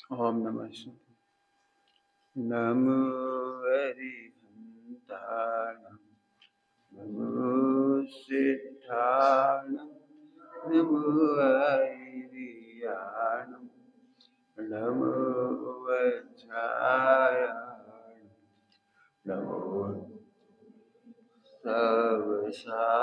ओम नमः शिवाय। नमो हरिहंताणं, नमो सिद्धाणं, नमो हरियाणं, नमो वज्रायाणं, नमो सर्वशास्त्रार्थाय।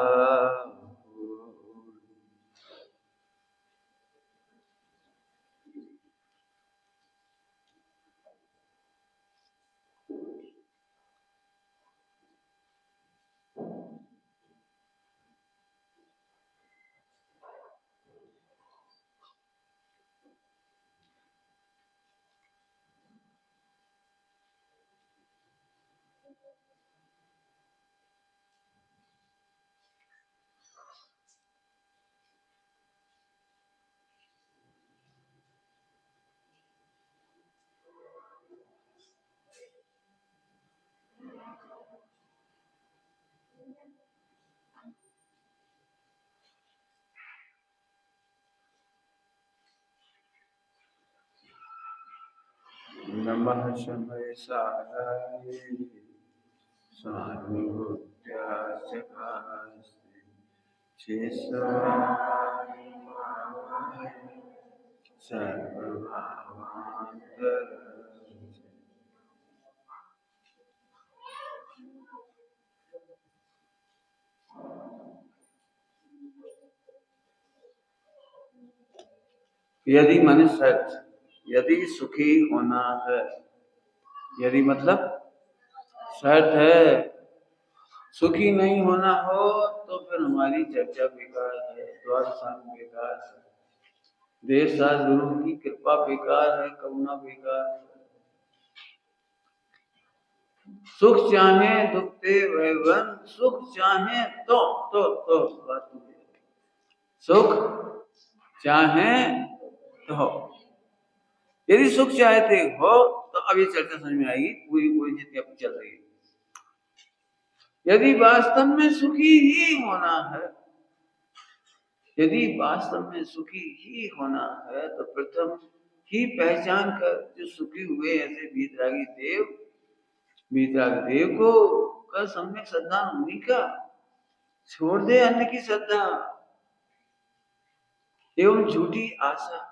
नमः शमयसाराय स्वानुभूत्यास्ते शेषवाय सर्वभावांतर। यदि मन सच, यदि सुखी होना है, यदि मतलब शर्त है, सुखी नहीं होना हो तो फिर हमारी चर्चा बेकार है, द्वादशांग बेकार है, देव साथ गुरु की कृपा बेकार है, करुणा बेकार है। सुख चाहे दुख ते वैवन, सुख चाहे तो बात सुख चाहे तो, यदि सुख चाहते हो तो अब ये चर्चा समझ में आएगी, पूरी पूरी जितनी अपनी चल रही है। यदि वास्तव में सुखी ही होना है, यदि वास्तव में सुखी ही होना है तो प्रथम ही पहचान कर जो सुखी हुए ऐसे वीतरागी देव को कर सम्यक श्रद्धा उन्हीं का, छोड़ दे अन्य की श्रद्धा एवं झूठी आशा।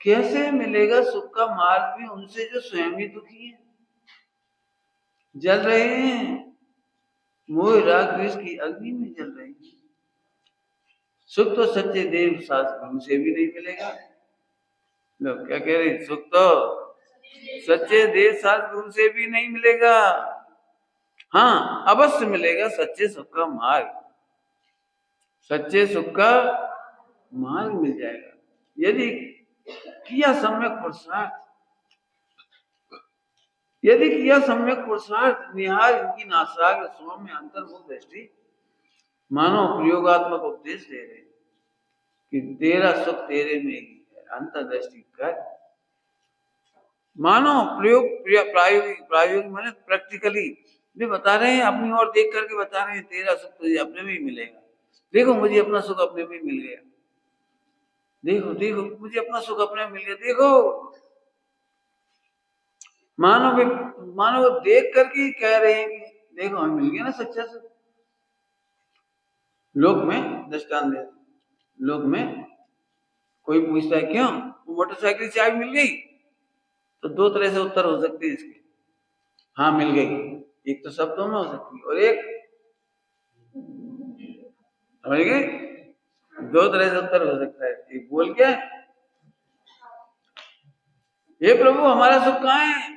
कैसे मिलेगा सुख का मार्ग भी उनसे जो स्वयं ही दुखी है, जल रहे हैं, मोह राग द्वेष की अग्नि में जल रहे हैं। सुख तो सच्चे देव शास्त्र गुरु से भी नहीं मिलेगा। लोग क्या कह रहे हैं, सुख तो सच्चे देव शास्त्र गुरु से भी नहीं मिलेगा। हाँ, अवश्य मिलेगा सच्चे सुख का मार्ग, सच्चे सुख का मार्ग मिल जाएगा यदि किया सम्यक पुरुषार्थ, यदि किया सम्यक पुरुषार्थ। निहार इनकी नासाग्र सौम्य अंतर्मुख दृष्टि, मानो प्रयोगात्मक उपदेश दे रहे कि तेरा सुख तेरे में ही है, अंतर्दृष्टि कर। मानो प्रायोगिक माने प्रैक्टिकली भी बता रहे हैं, अपनी ओर देख करके बता रहे हैं, तेरा सुख तुझे अपने में ही मिलेगा। देखो मुझे अपना सुख अपने में ही मिल गया, देखो देखो मुझे अपना सुख अपने में मिल गया, देखो। मानो देख करके कह रहे हैं कि देखो हमें मिल गया ना सच्चा सुख। लोक में दृष्टांत दे, लोक में कोई पूछता है क्यों, मोटरसाइकिल चाबी मिल गई, तो दो तरह से उत्तर हो सकते हैं इसके। हाँ मिल गई, एक तो शब्दों में हो सकती है, और एक समझ गए, दो तरह से उत्तर हो सकता है। एक बोल के, हे प्रभु हमारा सुख कहाँ है,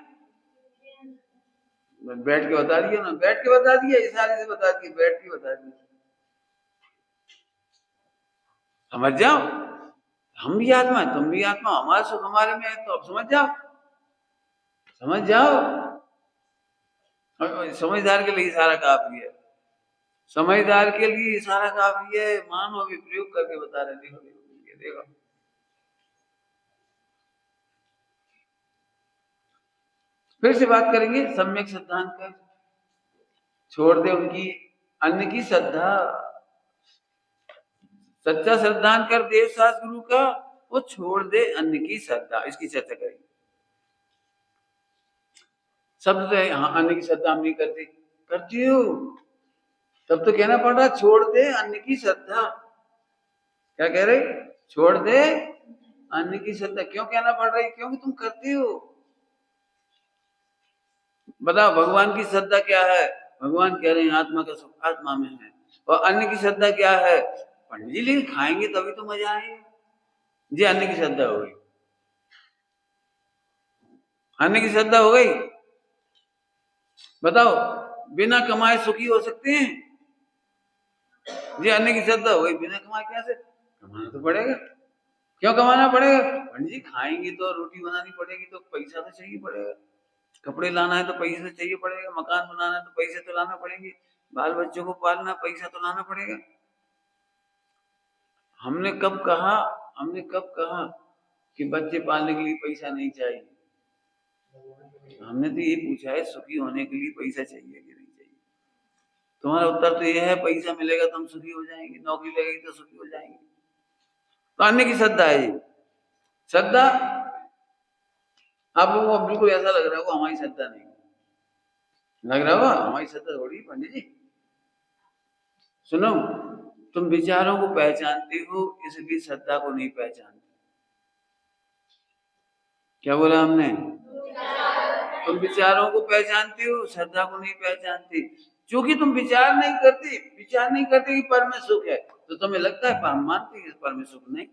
बैठ के बता दिया ना, बैठ के बता दिया, इशारे से बता दिया, बैठ के बता दिया। समझ जाओ, हम भी आत्मा है, तुम भी आत्मा, हमारा सुख हमारे में है, तो अब समझ जाओ, समझ जाओ। समझदार के लिए इशारा काफी है, समझदार के लिए इशारा काफी है। मानो अभी प्रयोग करके बता रहे, देखो देखो देखो। फिर से बात करेंगे सम्यक सिद्धांत का, छोड़ दे उनकी अन्य की श्रद्धा, सच्चा श्रद्धांत कर देव शास्त्र गुरु का, वो छोड़ दे अन्न की श्रद्धा। इसकी चर्चा करेंगे। शब्द तो है, हाँ अन्न की श्रद्धा हम नहीं करते, करती हो, तब तो कहना पड़ रहा छोड़ दे अन्न की श्रद्धा। क्या कह रहे? छोड़ दे अन्न की श्रद्धा। क्यों कहना पड़ रही? क्योंकि तुम करती हो। बताओ भगवान की श्रद्धा क्या है? भगवान कह रहे हैं आत्मा का सुख आत्मा में है। और अन्न की श्रद्धा क्या है? पंडित जी लेकिन खाएंगे तभी तो मजा आएगा। जी अन्न की श्रद्धा हो गई, अन्न की श्रद्धा हो गई। बताओ बिना कमाए सुखी हो सकते हैं? जी अन्न की श्रद्धा हो गई, बिना कमाए कैसे? कमाना तो पड़ेगा। क्यों कमाना पड़ेगा? पंडित जी खाएंगे तो रोटी बनानी पड़ेगी तो पैसा तो चाहिए पड़ेगा, कपड़े लाना है तो पैसे चाहिए पड़ेगा, मकान बनाना है तो पैसे तो लाना पड़ेंगे, बाल बच्चों को पालना पैसा तो लाना पड़ेगा। हमने कब कहा कि बच्चे पालने के लिए पैसा नहीं चाहिए? हमने तो ये पूछा है सुखी होने के लिए पैसा चाहिए कि नहीं चाहिए? तुम्हारा उत्तर तो यह है पैसा मिलेगा तो हम सुखी हो जाएंगे, नौकरी लगेगी तो सुखी हो जाएंगे। तो अन्य की श्रद्धा है ये श्रद्धा। आप लोगों को बिल्कुल ऐसा लग रहा होगा हमारी श्रद्धा नहीं लग रहा होगा, हमारी श्रद्धा थोड़ी पंडित जी। सुनो, तुम विचारों को पहचानते हो इसलिए श्रद्धा को नहीं पहचानते। क्या बोला हमने? तुम विचारों को पहचानते हो, श्रद्धा को नहीं पहचानते। क्योंकि तुम विचार नहीं करते कि पर में सुख है, तो तुम्हें लगता है हम मानते हैं पर में सुख नहीं।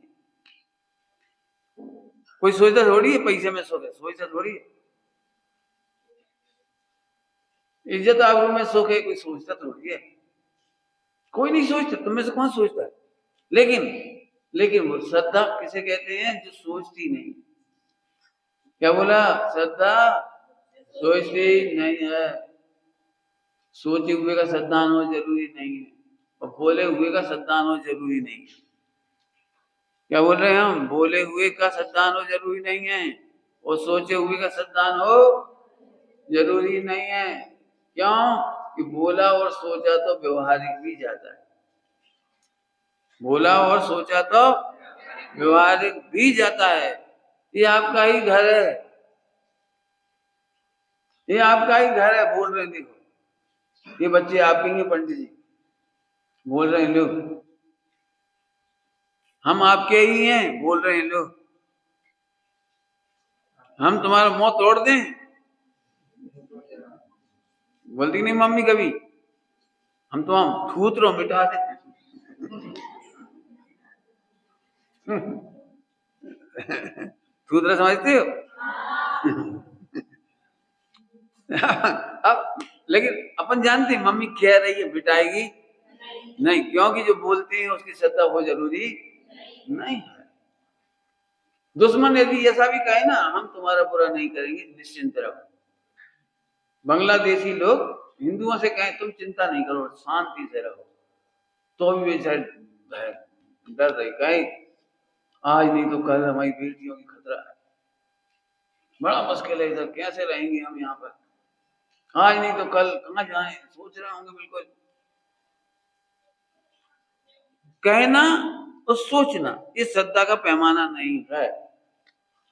कोई सोचता थोड़ी है पैसे में सुख है, सोचता थोड़ी है। इज्जत आबरू में सुख है, कोई सोचता थोड़ी है। कोई नहीं सोचता, तुम में से कौन सोचता है? लेकिन वो श्रद्धा किसे कहते हैं? जो सोचती नहीं। क्या बोला? श्रद्धा सोचती नहीं है। सोचे हुए का श्रद्धान हो जरूरी नहीं है, और बोले हुए का श्रद्धान हो जरूरी नहीं है। क्या बोल रहे हैं हम? बोले हुए का श्रद्धान हो जरूरी नहीं है, और सोचे हुए का श्रद्धान हो जरूरी नहीं है। क्यों? कि बोला और सोचा तो व्यवहारिक भी जाता है। बोला और सोचा तो व्यवहारिक भी जाता है। ये आपका ही घर है, ये आपका ही घर है। बोल रहे हैं, देखो ये बच्चे आपके ही पंडित जी बोल रहे हैं, लोग हम आपके ही हैं, बोल रहे हैं लोग। हम तुम्हारा मुंह तोड़ दें? बोलती नहीं मम्मी कभी? हम तो हम थूत रो मिटा दें। थूतरा समझते हो? अब लेकिन अपन जानते हैं मम्मी कह रही है मिटाएगी नहीं, क्योंकि जो बोलते हैं उसकी श्रद्धा वो जरूरी नहीं है। दुश्मन यदि ऐसा भी कहे ना हम तुम्हारा बुरा नहीं करेंगे, निश्चिंत रहो। बांग्लादेशी लोग हिंदुओं से कहें तुम चिंता नहीं करो, शांति से रहो, तो भी वे डर रही, कहे आज नहीं तो कल हमारी बेटियों की खतरा है, बड़ा मुश्किल है इधर, कैसे रहेंगे हम यहाँ पर, आज नहीं तो कल कहाँ जाएं, सोच रहे होंगे। बिल्कुल कहना और सोचना ये श्रद्धा का पैमाना नहीं है।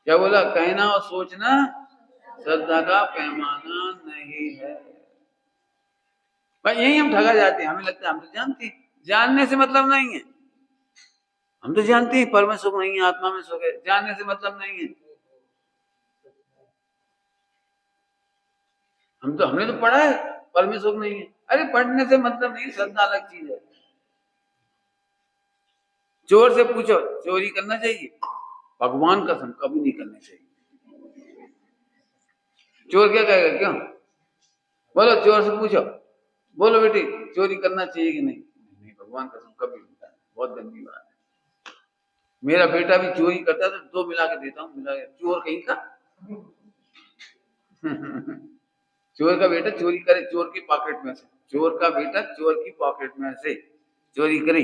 क्या बोला? कहना और सोचना श्रद्धा का पैमाना नहीं है। भाई यही हम ठगा जाते हैं, हमें लगता है हम तो जानते हैं। जानने से मतलब नहीं है, हम तो जानते हैं पर में सुख नहीं है, आत्मा में सुख है, जानने से मतलब नहीं है। हमने तो पढ़ा है पर में सुख नहीं है। अरे पढ़ने से मतलब नहीं, श्रद्धा अलग चीज है। चोर से पूछो चोरी करना चाहिए? भगवान कसम कभी नहीं करना चाहिए। चोर क्या कहेगा? क्यों? बोलो चोर से पूछो, बोलो बेटी चोरी करना चाहिए कि नहीं? नहीं भगवान कसम कभी नहीं करना, बहुत गंदी बात है। मेरा बेटा भी चोरी करता है तो 2 मिला के देता हूँ, मिला के। चोर कहीं का चोर का बेटा चोरी करे चोर की पॉकेट में से, चोर का बेटा चोर की पॉकेट में से चोरी करे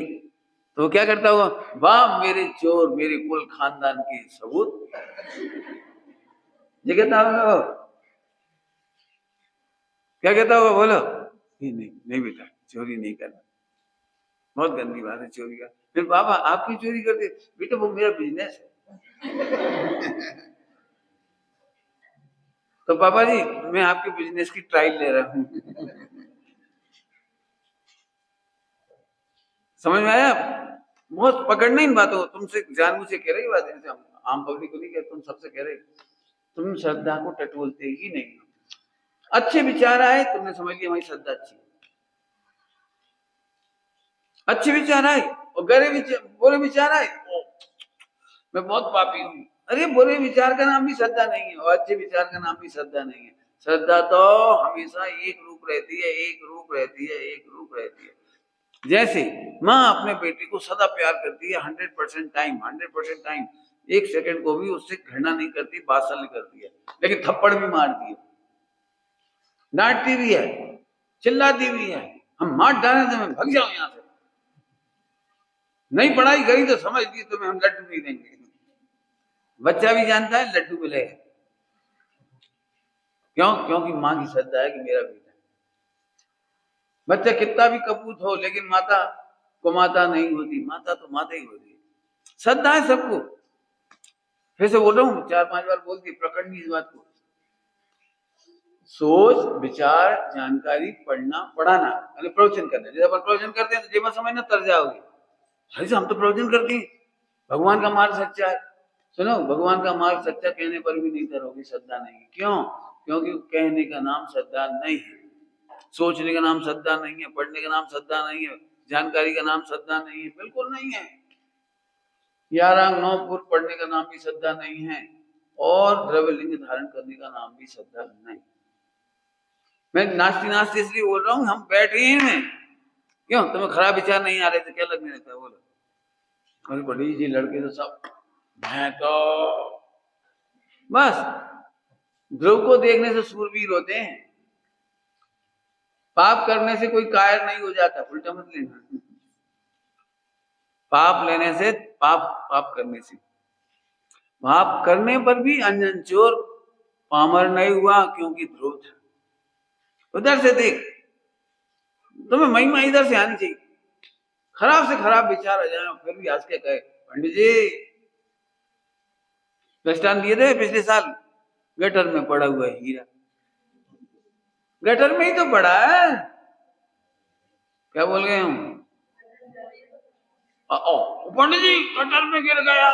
तो क्या करता होगा? वाह मेरे चोर, मेरे कुल खानदान के सबूत, ये कहता होगा। क्या कहता होगा? बोलो नहीं बेटा चोरी नहीं करना, बहुत गंदी बात है चोरी का। फिर बाबा आप क्यों चोरी करते? बेटा वो मेरा बिजनेस है, तो पापा जी मैं आपके बिजनेस की ट्रायल ले रहा हूं। समझ में आया? बहुत पकड़ना इन बातों को, तुमसे जानबूझ से कह रही बात है, आम पब्लिक को नहीं कह, तुम सबसे कह रहे, तुम श्रद्धा को टटोलते ही नहीं। अच्छे विचार आए तुमने समझ लिया हमारी श्रद्धा अच्छी है, अच्छे विचार आए और बुरे विचार आए मैं बहुत पापी हूं। अरे बुरे विचार का नाम भी श्रद्धा नहीं है और अच्छे विचार का नाम भी श्रद्धा नहीं है। श्रद्धा तो हमेशा एक रूप रहती है, एक रूप रहती है, एक रूप रहती है। जैसे माँ अपने बेटे को सदा प्यार करती है 100% टाइम, 100% टाइम, एक सेकंड को भी उससे घृणा नहीं करती, बात्सल्य करती है, लेकिन थप्पड़ भी मारती है, डांटती भी है, चिल्लाती भी है। हम मार डाले तो मैं भाग जाऊं यहां से, नहीं पढ़ाई करी तो समझ ली तुम्हें हम लड्डू नहीं देंगे। बच्चा भी जानता है लड्डू मिलेगा, क्यों? क्योंकि माँ की श्रद्धा है कि मेरा बेटा। बच्चा कितना भी कपूत हो लेकिन माता को माता नहीं होती, माता तो माता ही होती है। श्रद्धा है सबको। फिर से बोल रहा हूँ, 4-5 बार बोलती, प्रकटनी इस बात को। सोच विचार जानकारी पढ़ना पढ़ाना, प्रवचन करना। जैसे अपन प्रवचन करते हैं तो जेब समझना तर जाओगे, अरे हम तो प्रवचन करते हैं, भगवान का मार्ग सच्चा है। सुनो, भगवान का मार्ग सच्चा कहने पर भी नहीं करोगे, श्रद्धा नहीं। क्यों? क्योंकि कहने का नाम श्रद्धा नहीं है, सोचने का नाम श्रद्धा नहीं है, पढ़ने का नाम श्रद्धा नहीं है, जानकारी का नाम श्रद्धा नहीं है, बिल्कुल नहीं है। 11 9 फुट पढ़ने का नाम भी श्रद्धा नहीं है और द्रव्यलिंग धारण करने का नाम भी श्रद्धा नहीं। मैं नास्ती नास्ती इसलिए बोल रहा हूँ, हम बैठे हैं, क्यों? तुम्हें खराब विचार नहीं आ रहे थे, क्या लगने रहता है? बोलो, अरे बड़ी जी लड़के तो सब, मैं तो बस ध्रुव को देखने से सूरवीर होते हैं। पाप करने से कोई कायर नहीं हो जाता, उल्टा मत लेना। पाप लेने से, पाप करने से, पाप करने पर भी अंजन चोर पामर नहीं हुआ, क्योंकि ध्रुव था। उधर से देख, तुम्हें महिमा इधर से आनी चाहिए। खराब से खराब विचार आ जाए फिर भी हंस के कहे, पंडित जी दृष्टांत दिए थे पिछले साल, गटर में पड़ा हुआ है हीरा, गटर में ही तो पड़ा है। क्या बोल गए हम? पंडित जी गटर में गिर गया।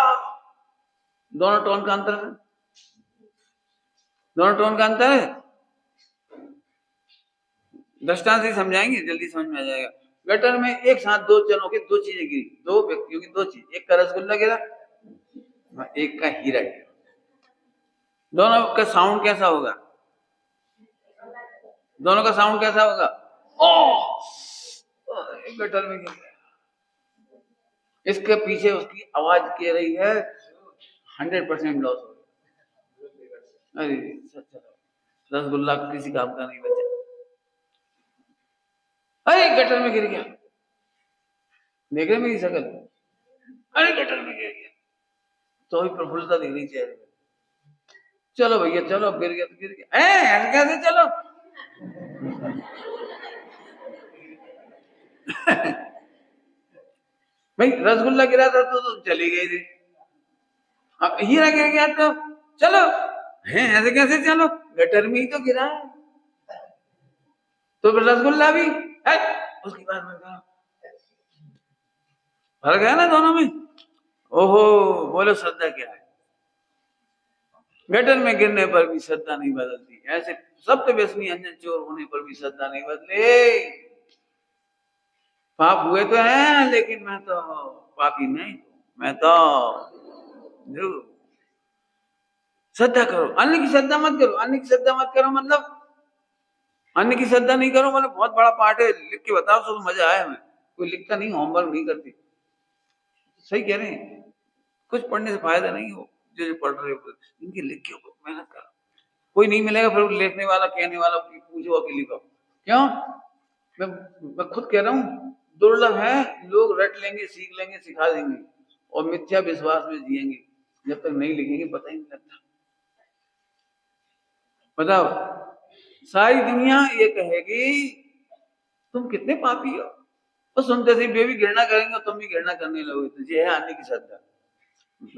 दोनों टोन का अंतर है, दोनों टोन का अंतर है। दृष्टांत से समझाएंगे, जल्दी समझ में आ जाएगा। गटर में एक साथ दो जनों की दो चीजें गिरी, दो व्यक्तियों की दो चीज, एक का रसगुल्ला गिरा, एक का हीरा गिरा। दोनों का साउंड कैसा होगा? दोनों का साउंड कैसा होगा? गटर में गिर गया। इसके पीछे उसकी आवाज कह रही है 100% लॉस हो गया। अरे सच्चा रसगुल्ला किसी काम का नहीं बचा, अरे गटर में गिर गया। देख रहे मेरी शकल? अरे गटर में गिर गया, तो भी प्रफुल्लता दिख रही चेहरे पे। चलो भैया चलो, अब गिर गया तो गिर गया, ऐसे कैसे चलो? भाई रसगुल्ला गिरा था तो चली गई थी, अब हीरा गिर गया तो चलो, हैं ऐसे कैसे चलो? गटर में ही तो गिरा है, तो रसगुल्ला भी है। उसकी बात में फर्क है ना दोनों में। ओहो, बोलो श्रद्धा क्या है? गटर में गिरने पर भी श्रद्धा नहीं बदलती, ऐसे सप्त व्यसनी अंजन चोर होने पर भी श्रद्धा नहीं बदले। पाप हुए तो हैं, लेकिन मैं तो पापी नहीं, मैं तो श्रद्धा करो, अन्य की श्रद्धा मत करो। अन्य की श्रद्धा मत करो मतलब, अन्य की श्रद्धा नहीं करो मतलब बहुत बड़ा पाठ है, लिख के बताओ तो मजा आया। मैं कोई लिखता नहीं, होमवर्क नहीं करती। सही कह रहे हैं, कुछ पढ़ने से फायदा नहीं हो, जो पढ़ रहे हो इनकी लिख के मेहनत करो। कोई नहीं मिलेगा फिर लिखने वाला, कहने वाला पूछो कि लिखो। क्यों? मैं खुद कह रहा हूँ, दुर्लभ है लोग रट लेंगे, सीख लेंगे, सिखा देंगे और मिथ्या विश्वास में जिएंगे। जब तक नहीं लिखेंगे पता ही नहीं लगता। बताओ, सारी दुनिया ये कहेगी तुम कितने पापी हो, और सुनते से वे भी घृणा करेंगे और तुम भी घृणा करने लगोगे। तुझे है आने की श्रद्धा,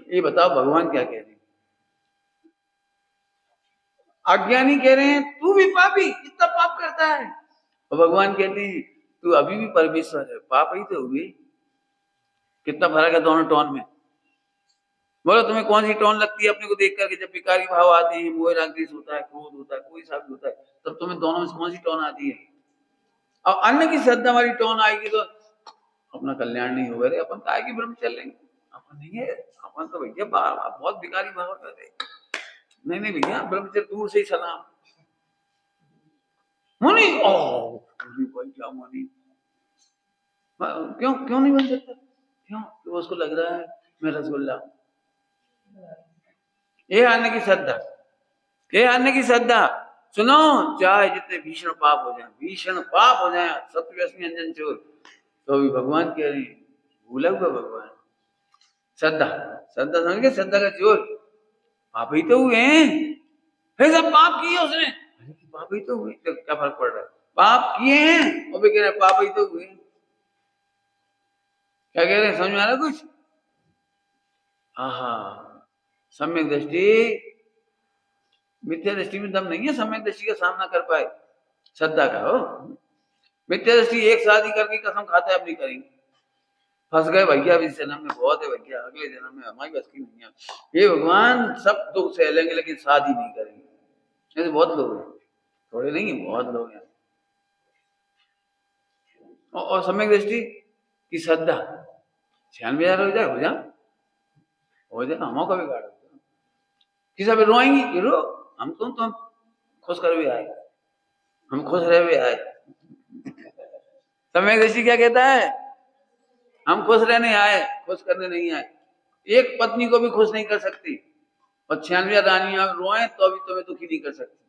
ये बताओ भगवान क्या कह रहे हैं? अज्ञानी कह रहे हैं तू भी पापी, इतना पाप करता है, और भगवान कहते हैं तू अभी भी परमेश्वर है, पाप ही तो हुए। कितना फर्क है दोनों टोन में। बोलो तुम्हें कौन सी टोन लगती है अपने को देख करके? जब विकारी भाव आते हैं, मोह राग द्वेष होता है, क्रोध होता है, कोई सा भी होता है, तब तुम्हें दोनों में कौन सी टोन आती है? और अन्य की श्रद्धा वाली टोन आएगी तो अपना कल्याण नहीं होगा। रे अपन काय की ब्रह्मचर्य लेंगे? अपन नहीं है, अपन तो भैया बहुत विकारी भाव कर रहे। नहीं नहीं भैया, ब्रह्मचर्य दूर से ही सलाम। मुनि भाई क्या मुनि? क्यों क्यों नहीं बन सकता? क्यों? तो उसको लग रहा है मैं रसगुल्ला। ये अन्य की श्रद्धा, ये अन्य की श्रद्धा। सुनो, चाहे जितने भीषण पाप हो जाए, भीषण पाप हो जाए, सत्य व्यसनी अंजन चोर, तो भी भगवान कह रहे हैं भूला हुआ भगवान। श्रद्धा, श्रद्धा समझ गए? श्रद्धा का जोर। पाप ही तो हुए हैं, फिर सब पाप किए उसने, पाप ही तो हुए, तो क्या फर्क पड़ रहा है? पाप किए हैं वो भी कह रहे पाप ही तो हुए। क्या कह रहे हैं? समझ में आ रहा कुछ? हाँ, सम्यक दृष्टि, मिथ्या दृष्टि में दम नहीं है सम्यक दृष्टि का सामना कर पाए श्रद्धा का। हो मिथ्या दृष्टि एक शादी करके कसम खाता है अब नहीं करेंगे, फंस गए भैया, इस जन्म में बहुत है भैया, अगले जन्म में हमारी बस की नहीं है, ये भगवान सब दुख सह लेंगे लेकिन शादी नहीं करेंगे। ऐसे बहुत लोग हैं, थोड़े नहीं है, बहुत लोग हैं। और सम्यक दृष्टि की श्रद्धा 96,000 हो जाए, हो जाए हम का बिगाड़ किसी पे रोएंगी, रो, हम तुम खुश कर भी आए, हम खुश रह भी आए। सम्यक दृष्टि क्या कहता है? हम खुश रहने आए, खुश करने नहीं आए। एक पत्नी को भी खुश नहीं कर सकती, और 96 रानियां रोए तो भी तुम्हें दुखी नहीं कर सकती।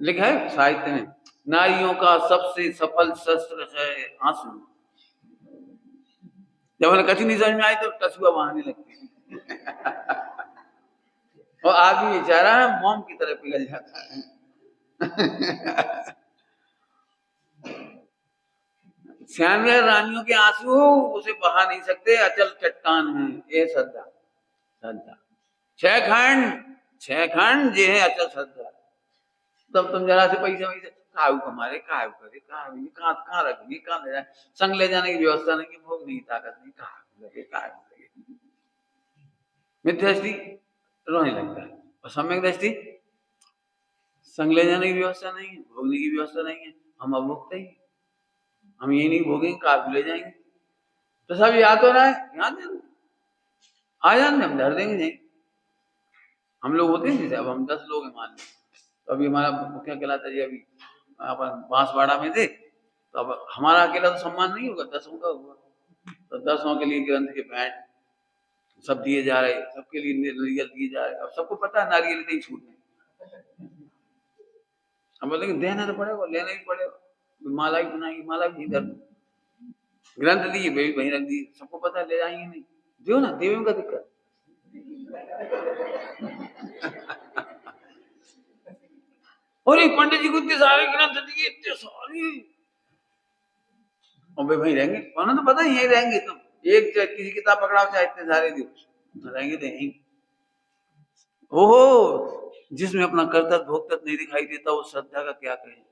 लिखा है साहित्य में, नारियों का सबसे सफल शस्त्र है आंसू। जब उन्हें कच्ची नहीं समझ में आई तो कछुआ बहाने लगती और आदमी बेचारा मोम की तरह पिघल जाता है 96 रानियों के आंसू उसे बहा नहीं सकते, अचल चट्टान है ये श्रद्धा। श्रद्धा 6 खंड ये है अचल श्रद्धा। तब तुम जरा से पैसे वैसे काहू कमारे, काहू करे, काहू कहाँ रखेंगे, कहाँ ले जाए, संग ले जाने की व्यवस्था नहीं, भोग नहीं, ताकत नहीं, काहू लगे, काहू लगे। मिथ्या दृष्टि रोने लगता है, और सम्यक दृष्टि संग ले जाने की व्यवस्था नहीं है, भोगने की व्यवस्था नहीं है, हम अभोगते ही, हम ये नहीं भोगेंगे, काहू ले जाएंगे। तो सब याद हो रहा है, याद है आ जाने हम धर देंगे। नहीं हम लोग होते हैं जैसे, अब हम 10 लोग हैं मान लो, तो अभी हमारा मुखिया कहलाता जी, अभी अपन बांसवाड़ा में थे, तो अब हमारा अकेला तो सम्मान नहीं होगा, 10 का होगा, तो 10 के लिए ग्रंथ के पैंट सब दिए जा रहे, सबके लिए नारियल दिए जा रहे। अब सबको पता है नारियल नहीं छूटने, हम बोलेंगे देना तो पड़ेगा, लेना ही पड़ेगा, माला भी बनाएंगे, माला भी इधर ग्रंथ दिए वहीं रख दिए, सबको पता है ले जाएंगे नहीं, दो ना, देवे में का दिक्कत और ये पंडित जी को इतने सारे ग्रंथ दिए, इतने सारे, और वे वहीं रहेंगे, उन्हें तो पता ही यही रहेंगे। तुम एक किसी किताब पकड़ाओ चाहे इतने सारे दियो, रहेंगे तो यहीं। ओहो, जिसमें अपना कर्तव्य भोक्तव्य नहीं दिखाई देता वो श्रद्धा का क्या कहे।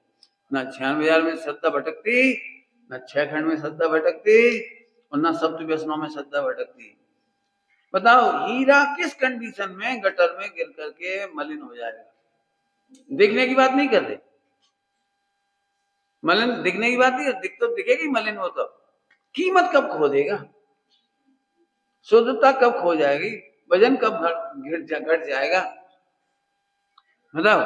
ना 96,000 में श्रद्धा भटकती, ना 6 खंड में श्रद्धा भटकती, और ना सप्त व्यसनों में श्रद्धा भटकती। बताओ हीरा किस कंडीशन में गटर में गिर करके मलिन हो जाएगा? दिखने की बात नहीं करते, मलिन दिखने की बात नहीं, दिख तो दिखेगी मलिन हो, तो कीमत कब खो देगा, शुद्धता कब खो जाएगी, वजन कब घट जाएगा? बताओ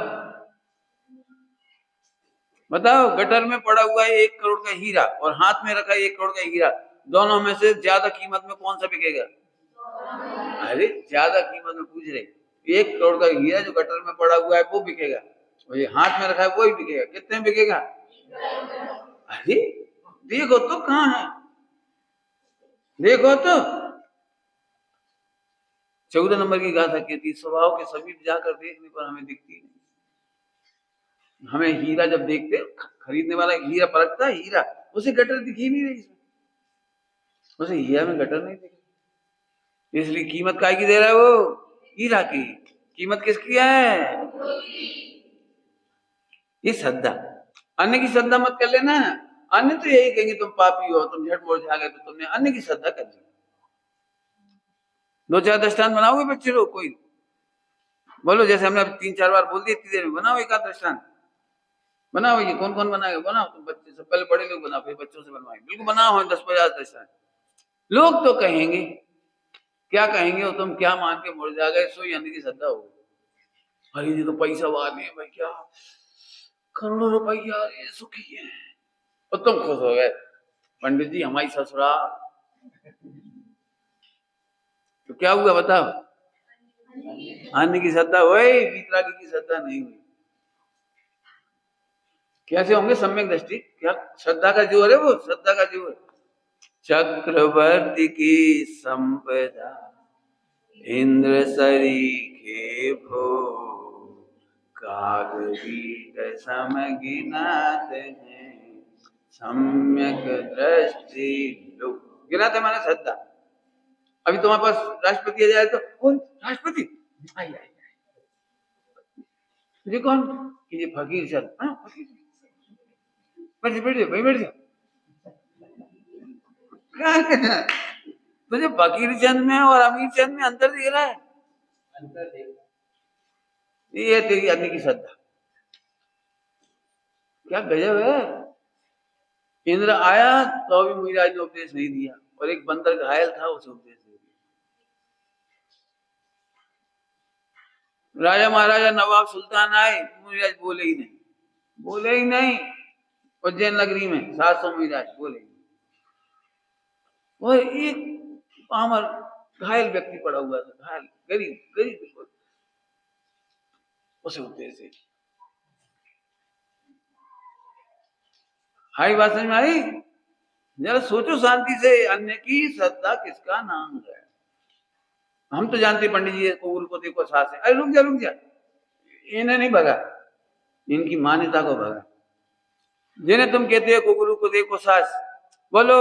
बताओ, गटर में पड़ा हुआ है 1 करोड़ का हीरा और हाथ में रखा है 1 करोड़ का हीरा, दोनों में से ज्यादा कीमत में कौन सा बिकेगा? अरे ज्यादा कीमत में पूछ रहे, 1 करोड़ का हीरा जो गटर में पड़ा हुआ है वो बिकेगा, और ये हाथ में रखा है वो ही बिकेगा। कितने बिकेगा? अरे देखो तो कहाँ है, देखो तो 14 नंबर की गाथा कहती, स्वभाव के समीप जाकर देखने पर हमें दिखती नहीं। हमें हीरा जब देखते, खरीदने वाला हीरा परखता है, हीरा उसे गटर दिखी नहीं रही, उसे हीरा में गटर नहीं दिखी, इसलिए कीमत काय की दे रहा है वो? हीरा की। कीमत किसकी है? ये श्रद्धा। अन्य की श्रद्धा मत कर लेना। अन्य तो यही कहेंगे तुम पापी हो, तुम झट मोड़ आ गए, तो तुमने अन्य की श्रद्धा कर ली। दो चार दृष्टांत बनाओगे बच्चे लोग? कोई बोलो, जैसे हमने 3-4 बार बोल दिया, इतनी देर में बनाओ एक आध दृष्टांत। बनाओ, ये कौन कौन बनाएगा? बनाओ तुम बच्चे से, पहले बड़े लोग बनाओ, फिर बच्चों से बनवाएंगे। बिल्कुल बनाओ 10-50 दृष्टांत। लोग तो कहेंगे, क्या कहेंगे? वो तुम क्या मान के मुड़ जा गए, सो अन्य की श्रद्धा होगी। अरे ये तो पैसा वाले हैं भाई, क्या करोड़ों रुपया, ये सुखी है, और तुम खुश हो गए। पंडित जी हमारी ससुराल, तो क्या हुआ बताओ? अन्य की श्रद्धा हुई, वीतरागी की श्रद्धा नहीं हुई। कैसे होंगे सम्यक दृष्टि? क्या श्रद्धा का जोर है वो, श्रद्धा का जोर। चक्रवर्ती की संपदा इंद्र सरीखे भो, कागरीट समगिनात हैं सम्यक दृष्टि लो। गिनाते माने श्रद्धा। अभी तुम्हारे पास राष्ट्रपति आ जाए तो कौन राष्ट्रपति? आई आई ये कौन? ये फकीर चल। बैठ जा बैठ जा भाई, बैठ जा। तुझे फकीर चंद में और अमीर चंद में अंतर दिख रहा है? ये तेरी अन्य की श्रद्धा। क्या गजब है। इंद्र आया तो भी मुनिराज ने उपदेश नहीं दिया, और एक बंदर घायल था उसे उपदेश दे दिया। राजा महाराजा नवाब सुल्तान आए, मुनिराज बोले ही नहीं, बोले ही नहीं। उज्जैन नगरी में 700 मुनिराज बोले ही नहीं। और एक पामर घायल व्यक्ति पड़ा हुआ था, घायल, गरीब गरीब बिल्कुल, उसे उपदेश दे। हाई बात समझ में आई? जरा सोचो शांति से, अन्य की श्रद्धा किसका नाम है? हम तो जानते पंडित जी को गुरु को देखो सास है। अरे रुक जा रुक जा, इन्हें नहीं भगा, इनकी मान्यता को भगा। जिन्हें तुम कहते हो गुरु को देखो सास, बोलो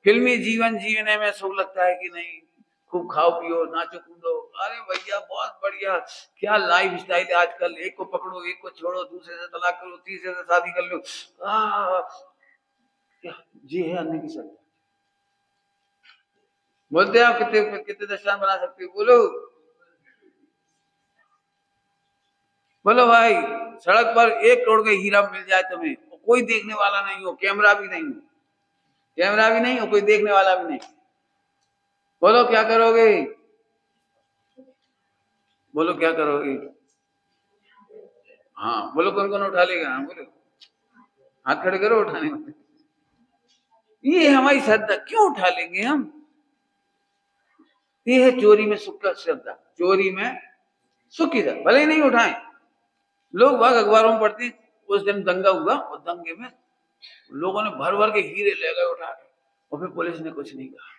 फिल्मी जीवन जीने में सुख लगता है कि नहीं? खूब खाओ पियो नाचो कूदो, अरे भैया बहुत बढ़िया, क्या लाइफ स्टाइल है आजकल। एक को पकड़ो, एक को छोड़ो, दूसरे से तलाक करो, तीसरे से शादी कर लो। क्या जी है अन्य की श्रद्धा? बोलते आप कितने कितने दृष्टांत बना सकते हो? बोलो बोलो भाई। सड़क पर 1 करोड़ का हीरा मिल जाए तुम्हें, कोई देखने वाला नहीं हो, कैमरा भी नहीं हो, कैमरा भी नहीं हो, कोई देखने वाला भी नहीं, बोलो क्या करोगे? बोलो क्या करोगे? हाँ बोलो, कौन कौन उठा लेगा? हाँ बोलो, हाथ खड़े करो उठाने में। ये हमारी श्रद्धा, क्यों उठा लेंगे हम? ये है चोरी में सुख का श्रद्धा, चोरी में सुख की श्रद्धा। भले ही नहीं उठाए, लोग बाग अखबारों में पढ़ते, उस दिन दंगा हुआ और दंगे में लोगों ने भर भर के हीरे ले गए उठा के, और फिर पुलिस ने कुछ नहीं कहा।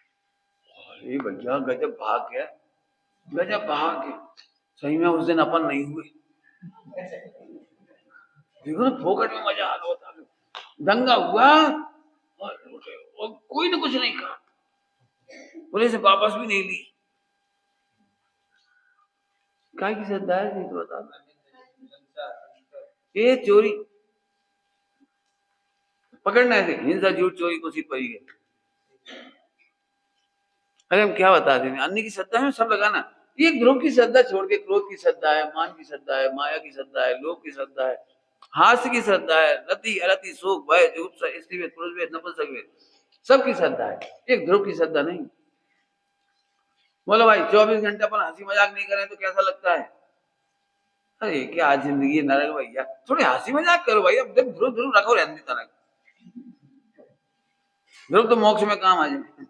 अरे भैया गजब भाग गया, गजब भाग गया। सही में उस दिन अपन नहीं हुए। देखो ना, फोकट में मजा आ गया। दंगा हुआ और कोई ने कुछ नहीं कहा, पुलिस ने वापस भी नहीं ली। क्या की श्रद्धा है तो बता। ये चोरी पकड़ना है, हिंसा झूठ चोरी को सिर्फ पड़ी है। अरे हम क्या बता दें, अन्य की श्रद्धा में सब लगाना। ये ध्रुव की श्रद्धा छोड़ के क्रोध की श्रद्धा है, मान की श्रद्धा है, माया की श्रद्धा है, लोभ की श्रद्धा है, हास्य की श्रद्धा है, रति अरति सुख भय जुगुप्सा स्त्रीवेद पुरुषवेद नपुंसकवेद, सबकी श्रद्धा है, एक ध्रुव की श्रद्धा नहीं। बोलो भाई 24 घंटे अपन हंसी मजाक नहीं करें तो कैसा लगता है? अरे क्या जिंदगी नरक भैया, थोड़ी हंसी मजाक करो भाई। अब ध्रुव ध्रुव रखो रहने तरह, ध्रुव तो मोक्ष में काम आ जाए।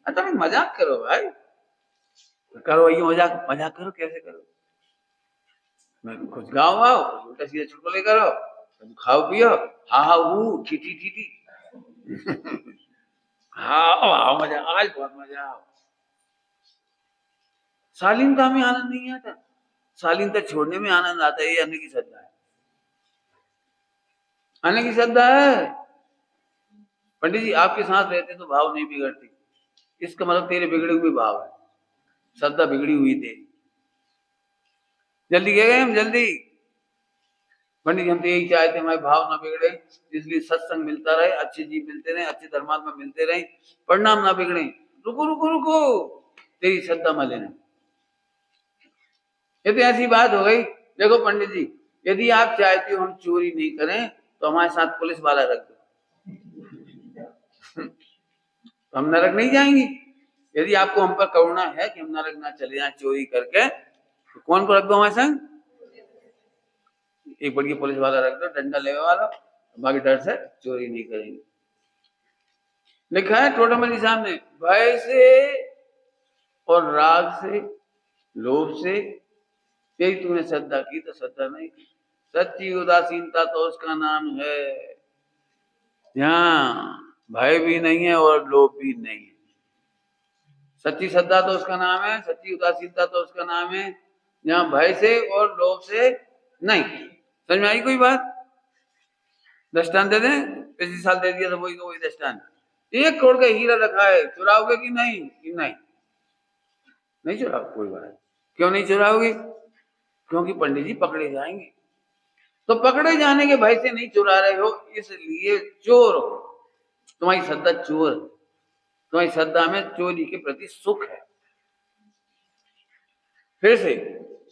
अच्छा मजाक करो भाई, करो ये मजाक, मजाक करो, कैसे करो? कुछ गाओ आओ, उल्टा सीधा चुटकुले करो, खाओ पियो, हा हा हू ठी ठी ठी ठी। हाँ मजा, आज बहुत मजा आओ। शालीनता में आनंद नहीं आता, शालीनता छोड़ने में आनंद आता है। ये अन्य की श्रद्धा है, अन्य की श्रद्धा है। पंडित जी आपके साथ रहते तो भाव नहीं बिगड़ते, इसका मतलब तेरे बिगड़े हुए भाव है। श्रद्धा बिगड़ी हुई तेरी। जल्दी गए हम, जल्दी। पंडित जी हम तो यही चाहते हमारे भाव ना बिगड़े, इसलिए सत्संग मिलता रहे, अच्छे जीव मिलते रहे, अच्छे धर्मात्मा मिलते रहे, परिणाम ना बिगड़े। रुको रुको रुको, तेरी श्रद्धा में लेना। ये तो ऐसी बात हो गई। देखो पंडित जी, यदि आप चाहते हो हम चोरी नहीं करें तो हमारे साथ पुलिस वाला रख दो, तो हम नरक नहीं जाएंगे। यदि आपको हम पर करुणा है कि हम नरक ना चले जाए चोरी करके, तो कौन को रख दो हमारे संग? एक बढ़िया पुलिस वाला रख दो, डंडा लेने वाला, बाकी डर से चोरी नहीं करेंगे। लिखा है टोटमली सामने, भय से और राग से, लोभ से यही तूने श्रद्धा की तो श्रद्धा नहीं की। सच्ची उदासीनता तो उसका नाम है। यहाँ भय भी नहीं है और लोभ भी नहीं है। सच्ची श्रद्धा तो उसका नाम है, सच्ची उदासीनता तो उसका नाम है, यहाँ भय से और लोभ से नहीं। समझ में आई कोई बात? दृष्टांत दे दें, पिछले साल दे दिया था वही का वही दृष्टांत। 1 करोड़ का हीरा रखा है, चुराओगे कि नहीं? कि नहीं, नहीं चुराओ, कोई बात। क्यों नहीं चुराओगे? क्योंकि पंडित जी पकड़े जाएंगे। तो पकड़े जाने के भय से नहीं चुरा रहे हो, इसलिए चोर हो। तुम्हारी श्रद्धा चोर है, तुम्हारी श्रद्धा में चोरी के प्रति सुख है। फिर से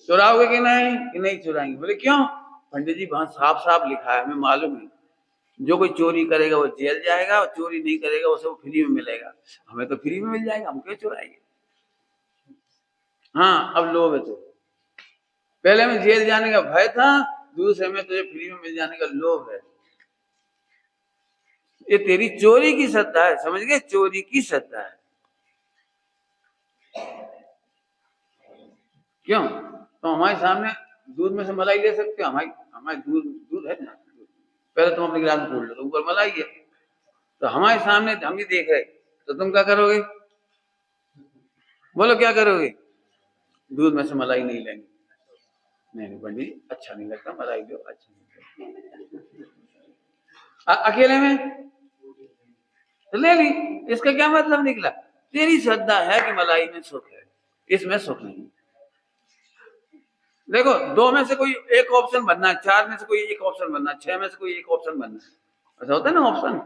चुराओगे कि नहीं? कि नहीं चुराएंगे। बोले क्यों? पंडित जी वहां साफ साफ लिखा है, हमें मालूम है, जो कोई चोरी करेगा वो जेल जाएगा, और चोरी नहीं करेगा उसे वो फ्री में मिलेगा। हमें तो फ्री में मिल जाएगा, हम क्यों चुराएंगे? हाँ, अब लोभ है। तो पहले में जेल जाने का भय था, दूसरे में तुझे फ्री में मिल जाने का लोभ है। ये तेरी चोरी की श्रद्धा है, समझ गए? चोरी की श्रद्धा है। क्यों? तो हमारे सामने दूध में से मलाई ले सकते हो? हमारे दूध है ना, पहले तुम अपने गिलास में खोल लो, तो ऊपर मलाई है, तो हमारे सामने हम ही देख रहे, तो तुम क्या करोगे? बोलो क्या करोगे? दूध में से मलाई नहीं लेंगे। नहीं पंडित अच्छा नहीं लगता, मलाई दो, अच्छा नहीं लगता। अकेले में तो ले ली, इसका क्या मतलब निकला? तेरी श्रद्धा है कि मलाई में सुख है, इसमें सुख नहीं। देखो, 2 में से कोई एक ऑप्शन बनना है, 4 में से कोई एक ऑप्शन बनना है, 6 में से कोई एक ऑप्शन बनना है, ऐसा होता है ना? ऑप्शन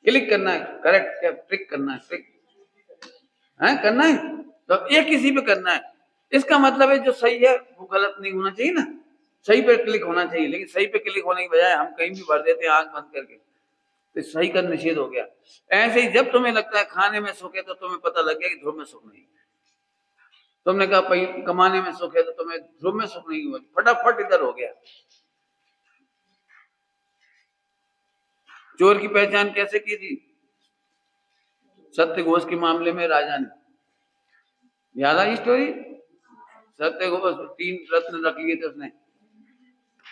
क्लिक करना है, करेक्ट ट्रिक करना है, ट्रिक है करना है, तो एक किसी पे करना है। इसका मतलब है जो सही है वो गलत नहीं होना चाहिए ना, सही पे क्लिक होना चाहिए। लेकिन सही पे क्लिक होने की बजाय हम कहीं भी भर देते हैं आंख बंद करके, तो सही का निषेध हो गया। ऐसे ही जब तुम्हें लगता है खाने में सुख है, तो तुम्हें पता लग गया कि ध्रुव में सुख नहीं। तुमने कहा कमाने में सुख है, तो तुम्हें ध्रुव में सुख नहीं हुआ, फटाफट इधर हो गया। चोर की पहचान कैसे की थी? सत्य घोष के मामले में राजा ने, याद आई स्टोरी? सत्य घोष 3 रत्न रख लिए थे उसने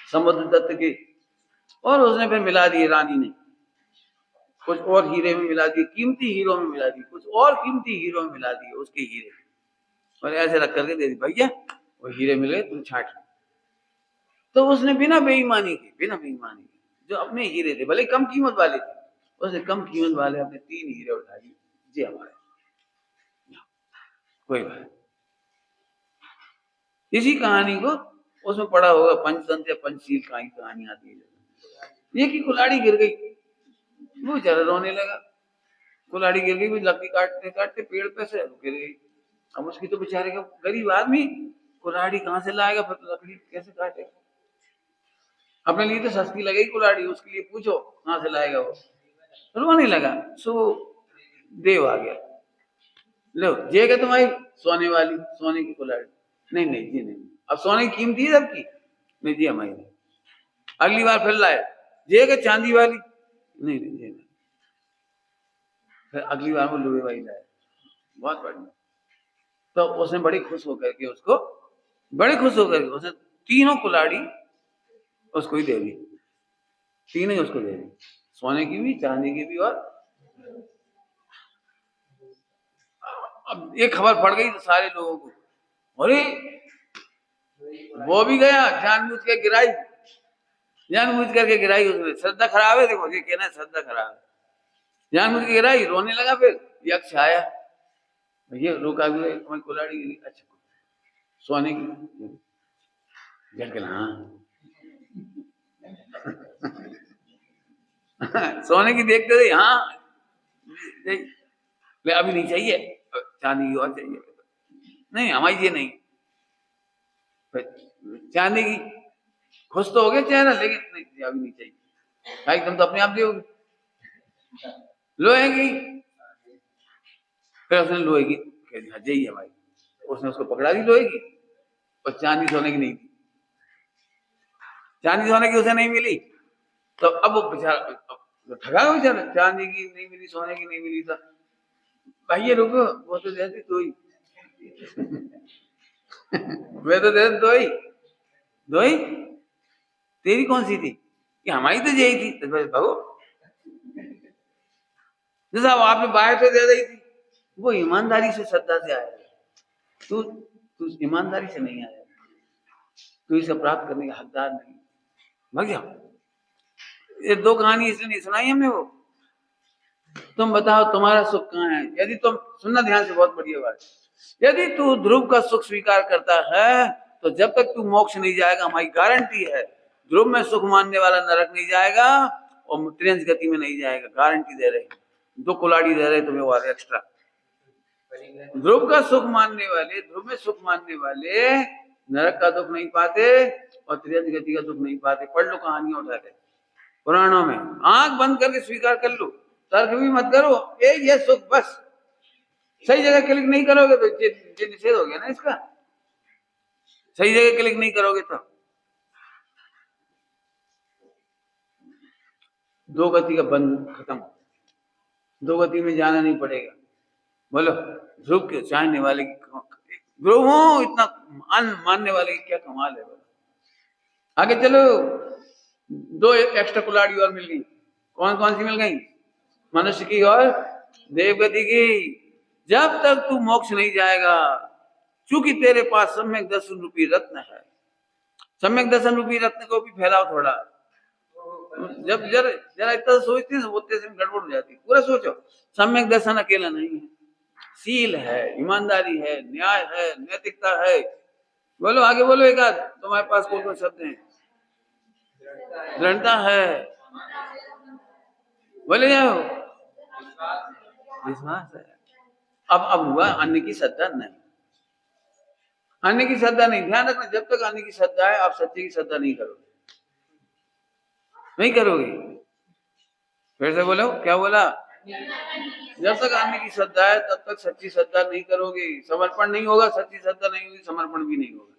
समुद्र दत्त के, और उसने फिर मिला दिए रानी ने, कुछ और हीरे में मिला दिए, कीमती हीरो में मिला दिए, कुछ और कीमती हीरो में मिला दिए उसके हीरे, और ऐसे रख करके दे दी, भैया वो हीरे मिले तुम छाट। तो उसने बिना बेईमानी के जो अपने हीरे थे, भले कम कीमत वाले थे, उसने कम कीमत वाले अपने 3 हीरे उठा लिए, जी हमारे। कोई बात, इसी कहानी को उसमें पढ़ा होगा, पंचतंत्र या पंचशील कहानी आती है। ये की कुल्हाड़ी गिर गई, वो बेचारा रोने लगा। कुल्हाड़ी गिर गई, लकड़ी काटते काटते पेड़ पे से गिर गई। अब उसकी तो बेचारे का गरीब आदमी कुल्हाड़ी कहाँ से लाएगा, फिर लकड़ी कैसे काटेगा? अपने लिए तो सस्ती लगेगी कुल्हाड़ी, उसके लिए पूछो कहाँ से लाएगा वो, रोने लगा। सो देव आ गया, लो ये क्या तुम्हारी सोने वाली, सोने की कुल्हाड़ी? नहीं नहीं जी नहीं, अब सोने की कीमती है सबकी? नहीं जी हमारी नहीं। अगली बार फिर लाए, ये क्या चांदी वाली? नहीं नहीं जी नहीं। फिर अगली बार वो लोहे वाली लाए, बहुत बढ़िया। तो उसने बड़ी खुश होकर के उसने तीनों कुल्हाड़ी उसको ही दे दी, तीनों ही उसको दे दी, सोने की भी, चांदी की भी। और अब ये खबर पड़ गई तो सारे लोगों को, अरे वो भी गया, जानबूझ के गिराई, जानबूझ करके गिराई उसने। श्रद्धा खराब है, देखो ये कहना है श्रद्धा खराब है, जानबूझ के गिराई, रोने लगा। फिर यक्ष आया, ये रोका भी हमारी कुल्हाड़ी गिरी, अच्छा सोने की झटकन, हाँ सोने की देखते थे, हाँ ले अभी नहीं चाहिए, चांदी की और चाहिए, नहीं हमारी ये नहीं, चांदी की खुश तो हो गया चेहरा, लेकिन नहीं अभी नहीं चाहिए, भाई तुम तो अपने आप दोगे, लोहे की, फिर उसने लोहे की कह दिया चाहिए भाई, उसने उसको पकड़ा दी लोहे की, और चांदी सोने की नहीं थी, चांदी सोने की उसे नहीं मिली, तो अब वो बेचारा तो ठगा हो बेचारा, चांदी की नहीं मिली, सोने की नहीं मिली, था भैया रुको वो तो दे दी दो ही वे तो दे दो ही, दो ही, तेरी कौन सी थी, कि हमारी तो यही थी, तो भागो, जैसा आपने बाहर से दे रही थी, वो ईमानदारी से श्रद्धा से आया, तू तू ईमानदारी से नहीं आया, तू इसे प्राप्त करने का हकदार नहीं, भाग जाओ। ये दो कहानी इसलिए नहीं सुनाई हमने, वो तुम बताओ तुम्हारा सुख कहाँ है, यदि तुम सुनना ध्यान से, बहुत बढ़िया बात, यदि तू ध्रुव का सुख स्वीकार करता है तो जब तक तू मोक्ष नहीं जाएगा, हमारी गारंटी है, ध्रुव में सुख मानने वाला नरक नहीं जाएगा और त्रियंश गति में नहीं जाएगा, गारंटी दे रहे, दो कुलाड़ी दे रहे तुम्हें और एक्स्ट्रा। ध्रुव का सुख मानने वाले, ध्रुव में सुख मानने वाले नरक का दुख नहीं पाते और त्रियंश गति का दुख नहीं पाते। पढ़ लो कहानियां उठा के पुराणों में, आंख बंद करके स्वीकार कर लो, तर्क भी मत करो, ये सुख बस, सही जगह क्लिक नहीं करोगे तो ये निषेध हो गया ना इसका, सही जगह क्लिक नहीं करोगे तो दो गति का बंद खत्म, दो गति में जाना नहीं पड़ेगा। बोलो ध्रुव के चाहने वाले की, ध्रुव हो इतना मानने वाले की क्या कमाल है, बोलो आगे चलो। दो एक्स्ट्रा कुलाड़ी और मिल गई, कौन कौन सी मिल गई, मनुष्य की और देवगति की। जब तक तू मोक्ष नहीं जाएगा, चूंकि तेरे पास सम्यक दर्शन रूपी रत्न है, सम्यक दर्शन रूपी रत्न को भी फैलाओ थोड़ा, जब जरा इतना सोचते हैं बोलते से गड़बड़ हो जाती, पूरा सोचो, सम्यक दर्शन अकेला नहीं है, सील है, ईमानदारी है, न्याय है, नैतिकता है, बोलो आगे बोलो एक आध, तुम्हारे पास कौन कौन शब्द हैं, दृढ़ता है, बोले जाओ, विश्वास है। अब हुआ अन्य की श्रद्धा नहीं, अन्य की श्रद्धा नहीं, ध्यान रखना, जब तक अन्य की श्रद्धा है आप सच्चे की श्रद्धा नहीं करोगे, नहीं करोगे, फिर से बोलो क्या बोला, जब तक अन्य की श्रद्धा है तब तक सच्ची श्रद्धा नहीं करोगे, समर्पण नहीं होगा, सच्ची श्रद्धा नहीं होगी, समर्पण भी नहीं होगा।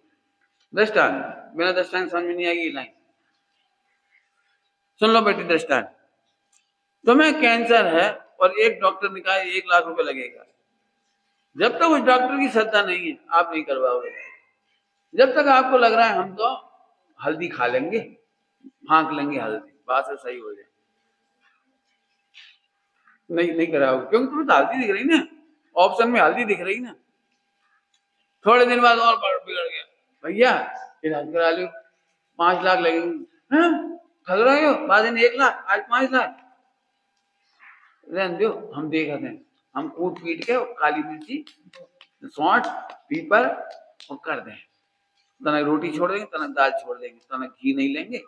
दृष्टांत, बिना दृष्टांत समझ में नहीं आएगी लाइन, सुन लो बेटी दृष्टांत, तुम्हें कैंसर है और एक डॉक्टर ने कहा 1 लाख रुपए लगेगा, जब तक उस डॉक्टर की श्रद्धा नहीं है आप नहीं करवाओगे, जब तक आपको लग रहा है हम तो हल्दी खा लेंगे, फांक लेंगे हल्दी, बात से सही हो जाए, नहीं कराओगे, क्योंकि तुम्हें तो हल्दी दिख रही ना, ऑप्शन में हल्दी दिख रही ना, थोड़े दिन बाद और बिगड़ गया, भैया इलाज करा लो 5 लाख लगेंगे, ठग रहे हो, बाद में 1 लाख, आज 5 लाख, रहने दो, हम देखते हैं, हम कूट पीट के काली मिर्ची सौंठ पीपर और कर दें, तना रोटी छोड़ देंगे, तना दाल छोड़ देंगे, तना घी नहीं लेंगे,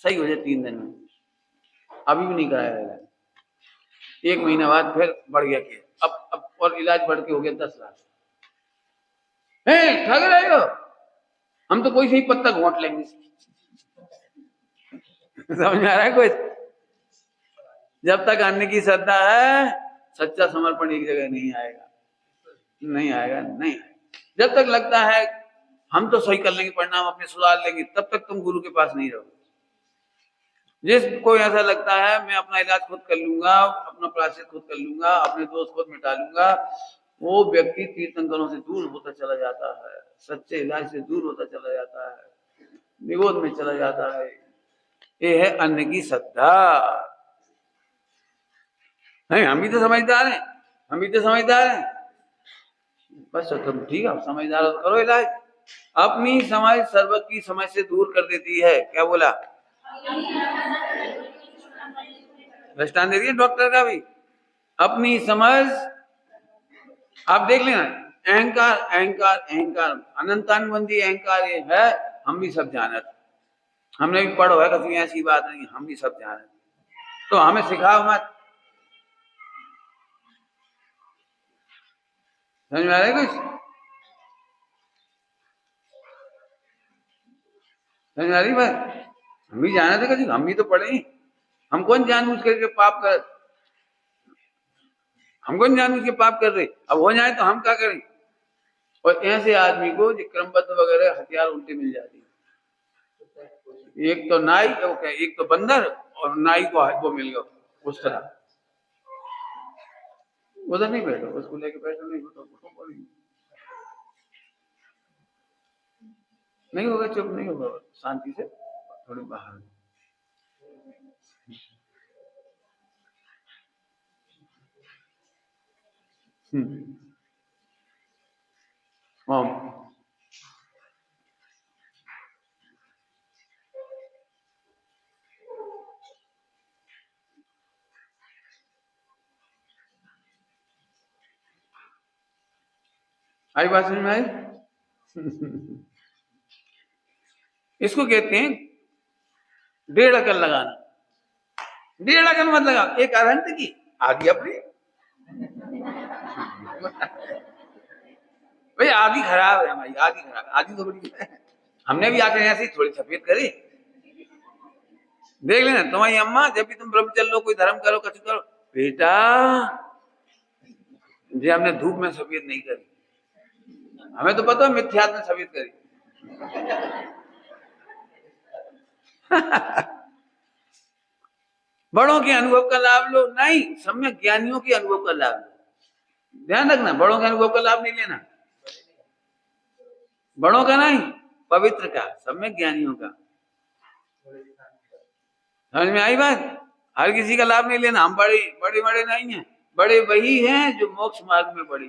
सही हो जाए 3 दिन में, अभी भी नहीं कराया रहेगा, 1 महीना बाद फिर बढ़ गया कि अब और इलाज बढ़ के हो गया 10 लाख, ठग रहे हो, हम तो कोई सही पत्ता घोंट लेंगे समझ में आ रहा है कुछ, जब तक अन्य की श्रद्धा है सच्चा समर्पण एक जगह नहीं आएगा, नहीं आएगा, नहीं आएगा, जब तक लगता है हम तो सही कर लेंगे, परिणाम अपने सुधार लेंगे, तब तक तुम गुरु के पास नहीं रहोगे। जिसको ऐसा लगता है मैं अपना इलाज खुद कर लूंगा, अपना प्रायश्चित खुद कर लूंगा, अपने दोस्त खुद मिटा लूंगा, वो व्यक्ति तीर्थंकरों से दूर होता चला जाता है, सच्चे इलाज से दूर होता चला जाता है, निगोद में चला जाता है, ये है अन्य की श्रद्धा। नहीं हम भी तो समझदार हैं, हम भी तो समझदार हैं, बस तुम ठीक है समझदार हो तो करो इलाज, अपनी समझ सर्वज्ञ की समझ से दूर कर देती है, क्या बोला, दृष्टांत दे दिया डॉक्टर का भी, अपनी समझ आप देख लेना, अहंकार अहंकार अहंकार अनंतानुबंधी अहंकार ये है। हम भी सब जानत, हमने भी पढ़ो है, कभी ऐसी बात नहीं, हम भी सब जानत। तो हमें सिखाओ मत। समझ में आ रहा है कुछ? समझ में आ रही बात? हम भी जाना था, हम भी तो पढ़े। हम कौन जानबूझ करके पाप कर, हम कौन जानबूझ के पाप कर रहे? अब हो जाए तो हम क्या करें? और ऐसे आदमी को जो क्रमबद्ध वगैरह हथियार उल्टे मिल जाती है। एक तो नाई, एक तो बंदर, और नाई को वो मिल गया उस तरह। उधर नहीं बैठो, उसको लेके बैठो, नहीं बैठो, नहीं होगा, चुप नहीं होगा, शांति से थोड़ी बाहर। हाँ, आई बात समझ में आई? इसको कहते हैं डेढ़ अकल लगाना। डेढ़ अकल मत लगा, एक अरहंत की आधी अपनी। भाई आधी खराब है हमारी, आधी खराब, आधी तो बड़ी है। हमने भी आकर ऐसे थोड़ी सफेद करी। देख लेना तुम्हारी अम्मा, जब भी तुम ब्रह्मचर्य लो, कोई धर्म करो, कछु करो, बेटा जी हमने धूप में सफेद नहीं करी, हमें तो पता मिथ्यात्व में सफेद करी। बड़ों के अनुभव का लाभ लो, नहीं सम्यक ज्ञानियों के अनुभव का लाभ लो। ध्यान रखना, बड़ों के अनुभव का लाभ नहीं लेना, बड़ों का नहीं, पवित्र का, सम्यक ज्ञानियों का। समझ में आई बात? हर किसी का लाभ नहीं लेना। हम बड़े बड़े बड़े नहीं हैं, बड़े वही हैं जो मोक्ष मार्ग में बड़े,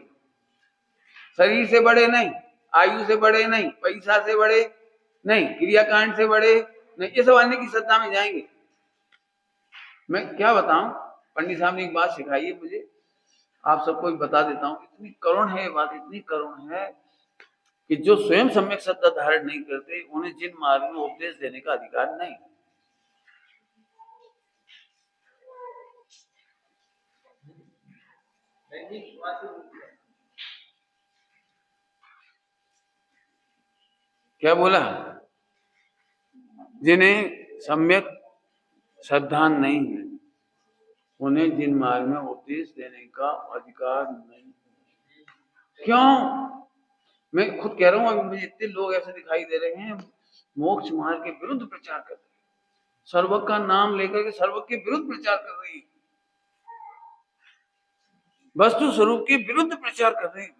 शरीर से बड़े नहीं, आयु से बड़े नहीं, पैसा से बड़े नहीं, क्रियाकांड से बड़े नहीं, ये सब अन्य की सत्ता में जाएंगे। मैं क्या बताऊं, पंडित साहब ने एक बात सिखाई है मुझे, आप सबको बता देता हूं। इतनी करुण है बात, इतनी करुण है कि जो स्वयं सम्यक सत्ता धारण नहीं करते, उन्हें जिन मार्ग में उपदेश देने का अधिकार नहीं। क्या बोला? जिन्हें सम्यक श्रद्धा नहीं है, उन्हें जिन मार्ग में उपदेश देने का अधिकार नहीं। क्यों? मैं खुद कह रहा हूं, अभी मुझे इतने लोग ऐसे दिखाई दे रहे हैं मोक्ष मार्ग के विरुद्ध प्रचार कर रहे हैं, सर्वक का नाम लेकर के सर्वक के विरुद्ध प्रचार कर रहे हैं, वस्तु स्वरूप के विरुद्ध प्रचार कर रहे हैं।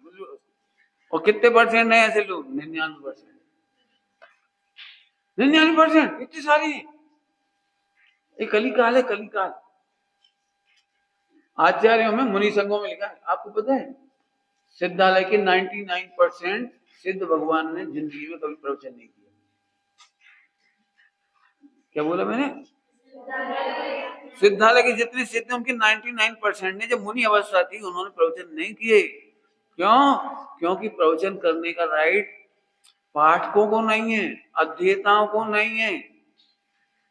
और कितने परसेंट है ऐसे लोग? 99%। 99%, इतनी सारी। ये कलिकाल है, कलिकाल। आचार्यों में, मुनि संघों में लिखा है, आपको पता है सिद्धालय के 99% सिद्ध भगवान ने जिंदगी में कभी प्रवचन नहीं किया। क्या बोला मैंने? सिद्धालय के जितने सिद्ध, उनके 99% ने जब मुनि अवस्था थी, उन्होंने प्रवचन नहीं किए। क्यों? क्योंकि प्रवचन करने का राइट पाठकों को नहीं है, अध्येताओं को नहीं है।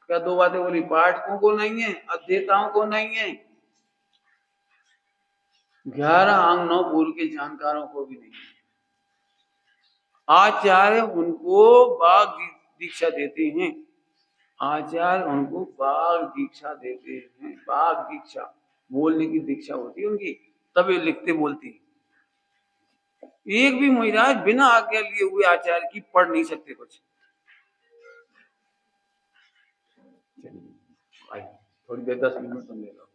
क्या दो बातें बोली? पाठकों को नहीं है, अध्येताओं को नहीं है, 11 अंग 9 पूर्व के जानकारों को भी नहीं है। आचार्य उनको बाघ दीक्षा देते हैं, आचार्य उनको बाघ दीक्षा देते हैं, बाघ दीक्षा, बोलने की दीक्षा होती है उनकी, तब ये लिखते बोलती। एक भी महाराज बिना आज्ञा लिए हुए आचार्य की पढ़ नहीं सकते कुछ। थोड़ी देर 10 मिनट तुम ले लो।